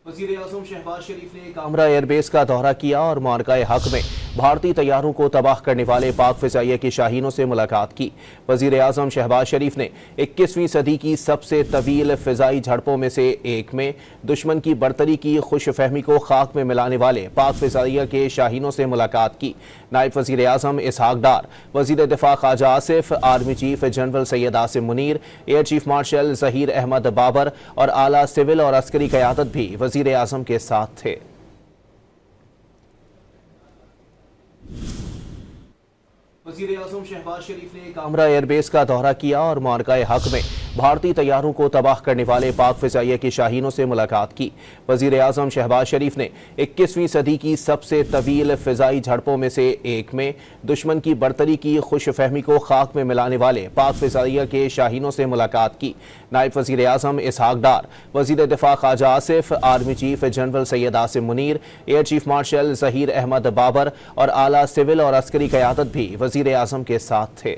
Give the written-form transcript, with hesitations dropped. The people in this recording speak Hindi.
वज़ीर-ए-आज़म शहबाज शरीफ ने कामरा एयरबेस का दौरा किया और मार्का-ए-हक में भारतीय तैयारों को तबाह करने वाले पाक फ़िज़ाइया के शाहीनों से मुलाकात की। वज़ीर-ए-आज़म शहबाज शरीफ ने 21वीं सदी की सबसे तवील फ़िज़ाई झड़पों में से एक में दुश्मन की बरतरी की खुशफहमी को खाक में मिलाने वाले पाक फ़िज़ाइया के शाहीनों से मुलाकात की। नायब वज़ीर-ए-आज़म इसहाक डार, वज़ीर दिफ़ा Khawaja Asif, army chief general Syed Asim Munir, air chief marshal Zaheer Ahmed Babar और आला सिविल और अस्करी क़यादत भी वज़ीर-ए-आज़म के साथ थे। वज़ीर-ए-आज़म शहबाज शरीफ ने कामरा एयरबेस का दौरा किया और मार्का-ए-हक में भारतीय तैयारों को तबाह करने वाले पाक फ़िज़ाइया के शाहीनों से मुलाकात की। वज़ीर-ए-आज़म शहबाज शरीफ ने 21वीं सदी की सबसे तवील फ़िज़ाई झड़पों में से एक में दुश्मन की बरतरी की खुशफहमी को खाक में मिलाने वाले पाक फ़िज़ाइया के शाहीनों से मुलाकात की। नायब वज़ीर-ए-आज़म इसहाक डार, वज़ीर दिफ़ा Khawaja Asif, army chief general Syed Asim Munir, air chief marshal Zaheer Ahmed Babar और आला सिविल और अस्करी क़यादत भी वज़ीर-ए-आज़म के साथ थे।